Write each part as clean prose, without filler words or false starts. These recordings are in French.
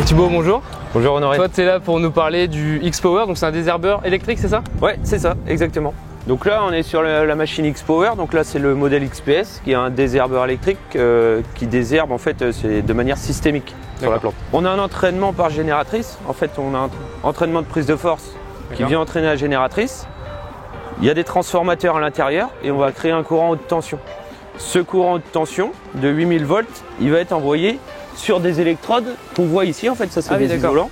Thibaut, bonjour. Bonjour Honoré. Toi, tu es là pour nous parler du X-Power, donc c'est un désherbeur électrique, c'est ça? Ouais, c'est ça, exactement. Donc là, on est sur la machine X-Power. Donc là, c'est le modèle XPS qui est un désherbeur électrique qui désherbe en fait c'est de manière systémique sur la plante. On a un entraînement par génératrice. En fait, on a un entraînement de prise de force qui vient entraîner la génératrice. Il y a des transformateurs à l'intérieur et on va créer un courant haute tension. Ce courant haute tension de 8000 volts, il va être envoyé sur des électrodes qu'on voit ici. En fait, ça c'est des isolants.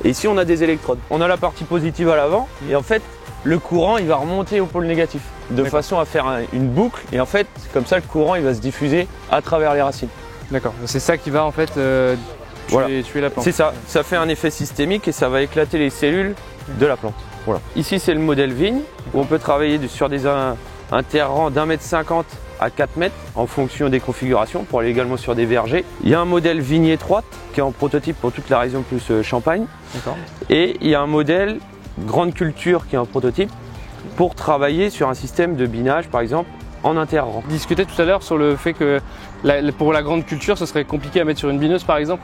Et ici, on a des électrodes. On a la partie positive à l'avant et en fait, le courant il va remonter au pôle négatif de façon à faire une boucle et en fait, comme ça, le courant il va se diffuser à travers les racines. D'accord. C'est ça qui va en fait tuer la plante. C'est ça. Ça fait un effet systémique et ça va éclater les cellules de la plante. Voilà. Ici, c'est le modèle vigne où on peut travailler sur des interrangs d'1,50 m à 4 mètres en fonction des configurations pour aller également sur des vergers. Il y a un modèle vigne étroite qui est en prototype pour toute la région plus Champagne. Et il y a un modèle grande culture qui est en prototype pour travailler sur un système de binage par exemple en interrang. On discutait tout à l'heure sur le fait que pour la grande culture ce serait compliqué à mettre sur une bineuse par exemple.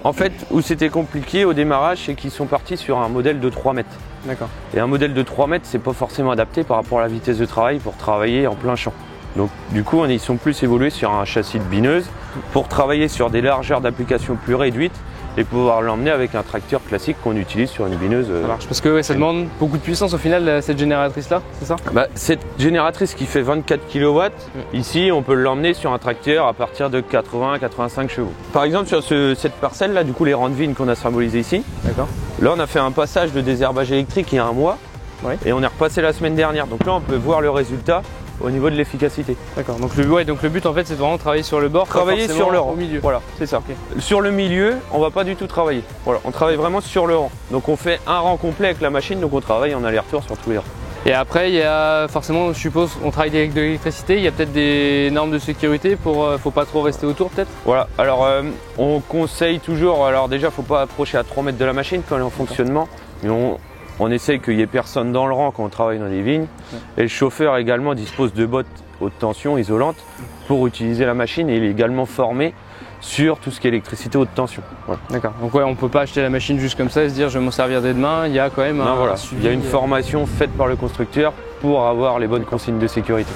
En fait où c'était compliqué au démarrage c'est qu'ils sont partis sur un modèle de 3 mètres. D'accord. Et un modèle de 3 mètres c'est pas forcément adapté par rapport à la vitesse de travail pour travailler en plein champ. Donc du coup ils sont plus évolués sur un châssis de bineuse pour travailler sur des largeurs d'application plus réduites et pouvoir l'emmener avec un tracteur classique qu'on utilise sur une bineuse. Ça marche parce que ça demande beaucoup de puissance au final cette génératrice là, c'est ça? Cette génératrice qui fait 24 kW, ici on peut l'emmener sur un tracteur à partir de 80-85 chevaux. Par exemple sur cette parcelle là, du coup les rangs de vignes qu'on a symbolisés ici, là on a fait un passage de désherbage électrique il y a un mois et on est repassé la semaine dernière. Donc là on peut voir le résultat au niveau de l'efficacité. D'accord, donc le but en fait c'est vraiment de travailler sur le bord, travailler sur le rang, au milieu. Voilà, c'est ça. Sur le milieu, on va pas du tout travailler. Voilà, on travaille vraiment sur le rang. Donc on fait un rang complet avec la machine, donc on travaille en aller-retour sur tous les rangs. Et après il y a forcément, je suppose, on travaille avec de l'électricité, il y a peut-être des normes de sécurité pour faut pas trop rester autour peut-être. Voilà, alors on conseille toujours, alors déjà faut pas approcher à 3 mètres de la machine quand elle est en fonctionnement, mais on essaye qu'il n'y ait personne dans le rang quand on travaille dans des vignes. Et le chauffeur également dispose de bottes haute tension isolantes pour utiliser la machine et il est également formé sur tout ce qui est électricité haute tension. Voilà. D'accord. Donc on ne peut pas acheter la machine juste comme ça et se dire je vais m'en servir dès demain. Il y a quand même un suivi. Il y a une formation faite par le constructeur pour avoir les bonnes consignes de sécurité.